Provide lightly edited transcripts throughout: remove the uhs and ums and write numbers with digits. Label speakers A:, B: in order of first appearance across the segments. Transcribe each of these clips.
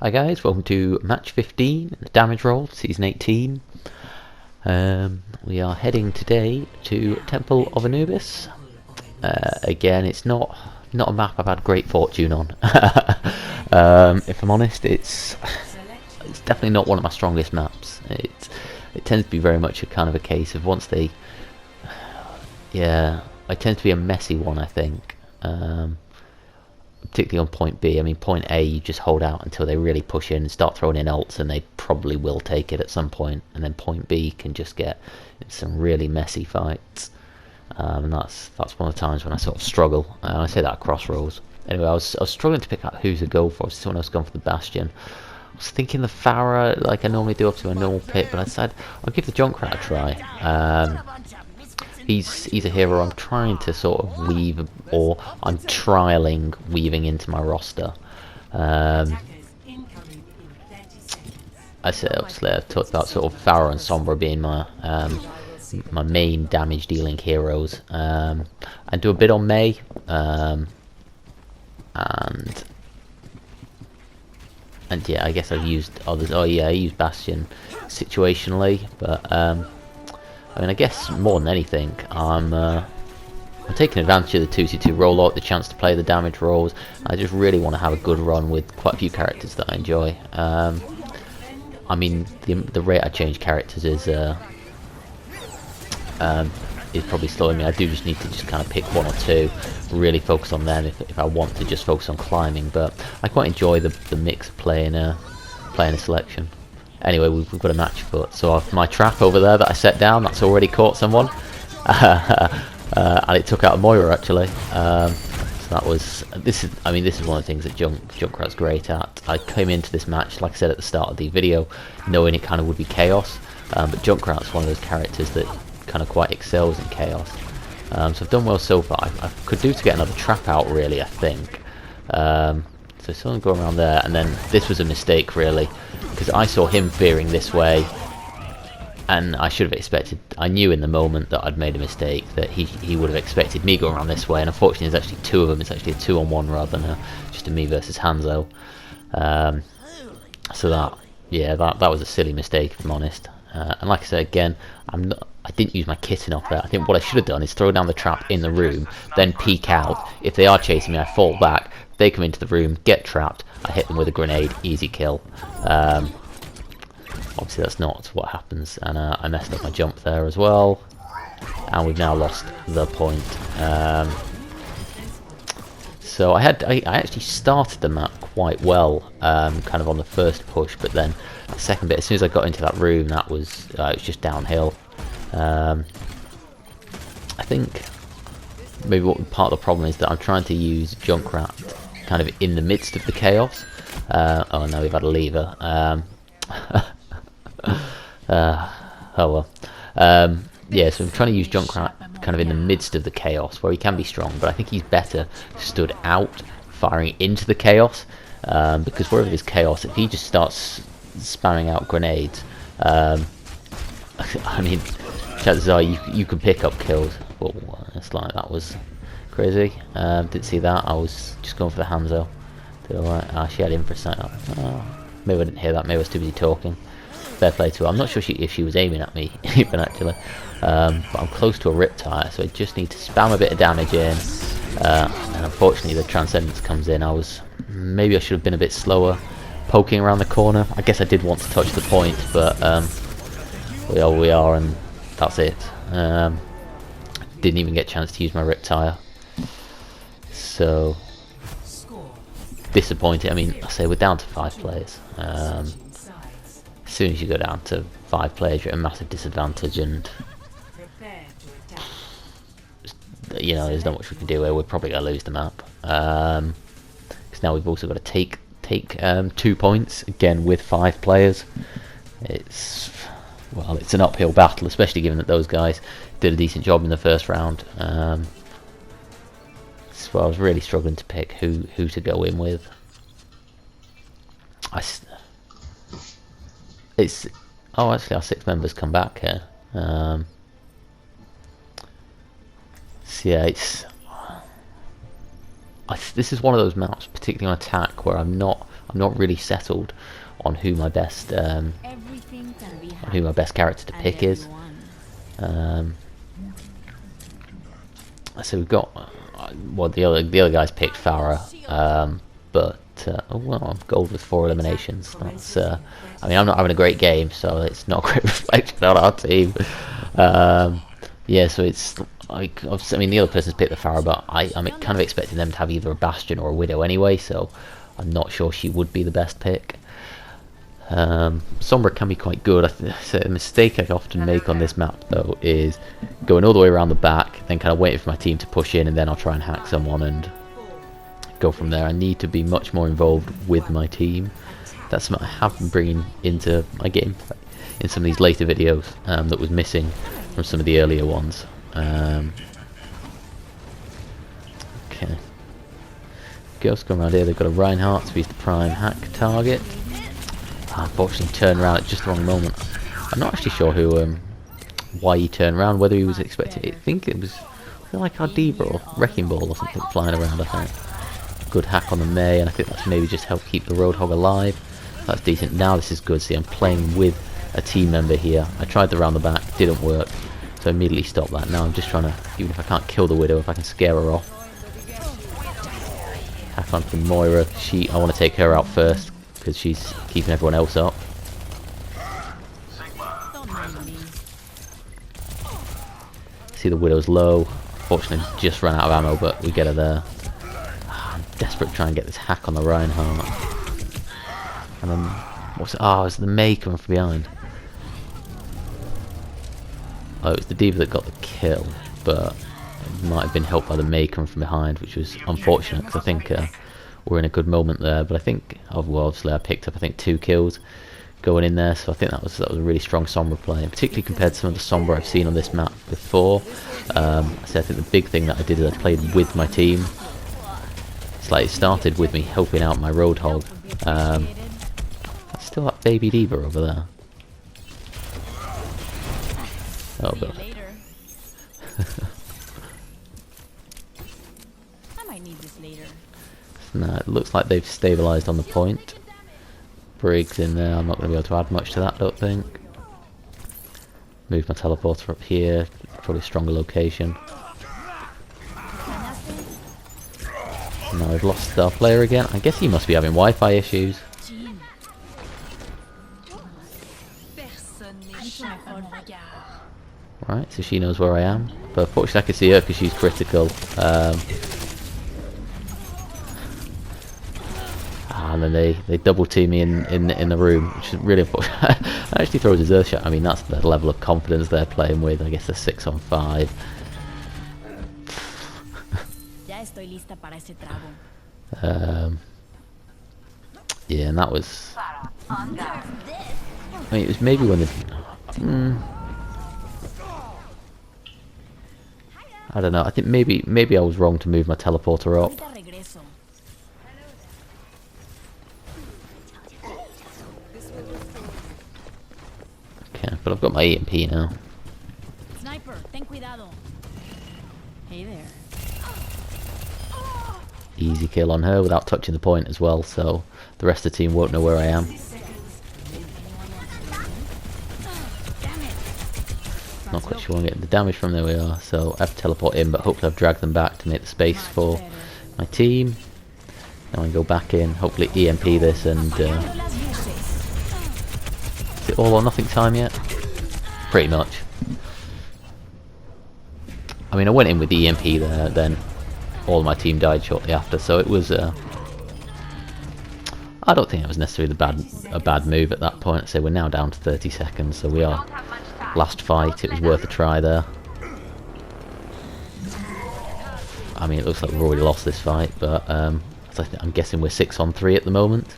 A: Hi guys, welcome to match 15, the damage roll, season 18. We are heading today to Temple of Anubis. Again, it's not a map I've had great fortune on. If I'm honest, it's definitely not one of my strongest maps. It tends to be very much a kind of a case of once they, it tends to be a messy one, I think. Particularly on point B. I mean, point A, you just hold out until they really push in and start throwing in ults, and they probably will take it at some point. And then point B can just get in some really messy fights. And that's one of the times when I sort of struggle. I say that across roles. Anyway, I was struggling to pick out who to go for. Someone else gone for the Bastion. I was thinking the Farah, like I normally do up to a normal pick, but I decided I'll give the Junkrat a try. He's a hero I'm trying to sort of weave, or I'm trialing weaving into my roster. I said obviously I've talked about sort of Farah and Sombra being my my main damage dealing heroes. I do a bit on May, and yeah, I guess I've used others. Oh yeah, I used Bastion situationally, but I mean, I guess more than anything, I'm taking advantage of the 2c2 rollout, the chance to play the damage rolls. I just really want to have a good run with quite a few characters that I enjoy. I mean, the rate I change characters is probably slowing me. I do just need to just kind of pick one or two, really focus on them if I want to just focus on climbing. But I quite enjoy the mix of playing a selection. Anyway, we've got a match foot, so my trap over there that I set down, that's already caught someone. And it took out a Moira actually. So that was, this is one of the things that Junkrat's great at. I came into this match, like I said at the start of the video, knowing it kind of would be chaos, but Junkrat's one of those characters that kind of quite excels in chaos. So I've done well so far. I could do to get another trap out really, I think. So someone going around there, and then this was a mistake really, because I saw him veering this way, and I should have expected, I knew in the moment that I'd made a mistake, that he would have expected me going around this way, and unfortunately there's actually two of them. It's actually a 2-on-1 rather than just a me versus Hanzo. So that was a silly mistake if I'm honest. And like I said again, I didn't use my kit enough there. I think what I should have done is throw down the trap in the room, then peek out. If they are chasing me, I fall back. They come into the room, get trapped, I hit them with a grenade, easy kill. Obviously that's not what happens, and I messed up my jump there as well, and we've now lost the point. So I actually started the map quite well, kind of on the first push, but then the second bit, as soon as I got into that room, it was just downhill. I think maybe part of the problem is that I'm trying to use Junkrat kind of in the midst of the chaos. Oh no, we've had a lever. Oh well. Yeah, so I'm trying to use Junkrat kind of in the midst of the chaos, where he can be strong, but I think he's better stood out, firing into the chaos, because wherever there's chaos, if he just starts spamming out grenades, I mean, chances are you can pick up kills. Well, it's like that was crazy. Didn't see that. I was just going for the Hanzo. Did alright. She had him for a second. Oh, maybe I didn't hear that. Maybe I was too busy talking. Fair play to her. I'm not sure if she was aiming at me even actually. But I'm close to a Riptire, so I just need to spam a bit of damage in. And unfortunately the Transcendence comes in. Maybe I should have been a bit slower poking around the corner. I guess I did want to touch the point, but we are, and that's it. Didn't even get a chance to use my Riptire. So disappointing. I mean, I say we're down to 5 players. As soon as you go down to 5 players, you're at a massive disadvantage, and you know there's not much we can do here. We're probably going to lose the map, because now we've also got to take 2 points again with 5 players. It's an uphill battle, especially given that those guys did a decent job in the first round. So I was really struggling to pick who to go in with. Actually our 6 members come back here. So yeah, this is one of those maps, particularly on attack, where I'm not I'm not really settled on who my best character to pick is. So we've got well, the other guys picked Farah, but oh, well, I'm gold with 4 eliminations. That's I mean, I'm not having a great game, so it's not a great reflection on our team. Yeah, so it's like, I mean, the other person's picked the Farah, but I'm kind of expecting them to have either a Bastion or a Widow anyway, so I'm not sure she would be the best pick. Sombra can be quite good. So a mistake I often make on this map though is going all the way around the back, then kind of waiting for my team to push in, and then I'll try and hack someone and go from there. I need to be much more involved with my team. That's something I have been bringing into my game in some of these later videos that was missing from some of the earlier ones. Okay. Ghost going around here. They've got a Reinhardt, so he's the prime hack target. Unfortunately, turned around at just the wrong moment. I'm not actually sure who, why he turned around. Whether he was expecting it. I think it was like Ardiva or Wrecking Ball or something flying around. I think. Good hack on the May, and I think that's maybe just helped keep the Roadhog alive. That's decent. Now this is good. See, I'm playing with a team member here. I tried the round the back, didn't work, so I immediately stopped that. Now I'm just trying to, even if I can't kill the Widow, if I can scare her off. Hack on from Moira. I want to take her out first, because she's keeping everyone else up. See, the Widow's low. Fortunately, just ran out of ammo, but we get her there. I'm desperate to try and get this hack on the Reinhardt. And then, what's it? Oh, it's the May coming from behind. Oh, it was the D.Va that got the kill, but it might have been helped by the May coming from behind, which was unfortunate, because I think we're in a good moment there. But I think, well, obviously I picked up, I think, 2 kills going in there, so I think that was a really strong Sombra play, and particularly compared to some of the Sombra I've seen on this map before. I think the big thing that I did is I played with my team. It's like it started with me helping out my Roadhog. That's still that baby D.Va over there. Oh god.
B: I might need this later.
A: No, it looks like they've stabilised on the point. Briggs in there, I'm not going to be able to add much to that, I don't think. Move my teleporter up here, probably a stronger location. Now we've lost our player again. I guess he must be having Wi-Fi issues. Right, so she knows where I am. But fortunately I can see her because she's critical. And then they double team me in the room, which is really unfortunate. That actually throws his Earthshot. I mean, that's the level of confidence they're playing with. I guess they're 6 on 5. Yeah, and that was. I mean, it was maybe when the. I don't know. I think maybe I was wrong to move my teleporter up. Okay, but I've got my EMP now.
B: Sniper, ten cuidado. Hey there.
A: Easy kill on her without touching the point as well, so the rest of the team won't know where I am. Not quite sure I'm getting the damage from. There we are. So I have to teleport in, but hopefully I've dragged them back to make the space for my team. Now I can go back in, hopefully EMP this, and is it all or nothing time yet? Pretty much. I mean, I went in with the EMP there, then all my team died shortly after, so it was I don't think it was necessarily a bad move at that point. I'd say we're now down to 30 seconds, so we are last fight. It was worth a try there. I mean, it looks like we've already lost this fight, but I'm guessing we're 6 on 3 at the moment.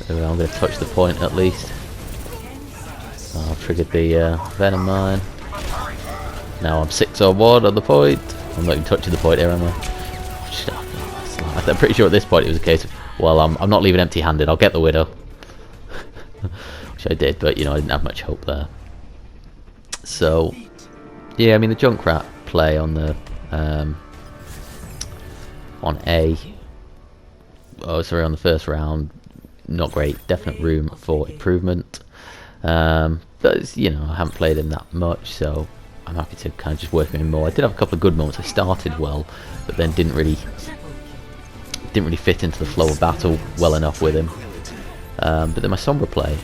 A: So I'm going to touch the point at least. I've triggered the Venom Mine. Now I'm 6 on 1 on the point. I'm not even touching the point here, am I? I'm pretty sure at this point it was a case of, well, I'm not leaving empty-handed. I'll get the Widow. Which I did, but you know, I didn't have much hope there. So, yeah, I mean, the Junkrat play on the on A oh sorry, on the first round, not great. Definite room for improvement. But it's, you know, I haven't played him that much, so I'm happy to kind of just work with him more. I did have a couple of good moments. I started well, but then didn't really fit into the flow of battle well enough with him. But then my Sombra play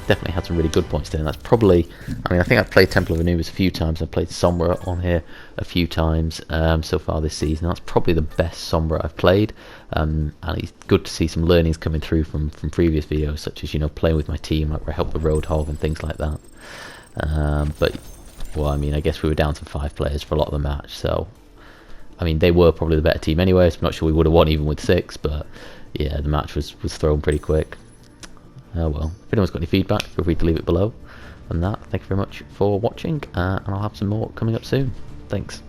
A: definitely had some really good points there, and that's probably, I mean, I think I've played Temple of Anubis a few times. I've played Sombra on here a few times so far this season. That's probably the best Sombra I've played, and it's good to see some learnings coming through from previous videos, such as, you know, playing with my team, like where I helped the Roadhog and things like that. But, well, I mean, I guess we were down to 5 players for a lot of the match, so, I mean, they were probably the better team anyway, so I'm not sure we would have won even with 6, but, yeah, the match was thrown pretty quick. Well, if anyone's got any feedback, feel free to leave it below. And that, thank you very much for watching, and I'll have some more coming up soon. Thanks.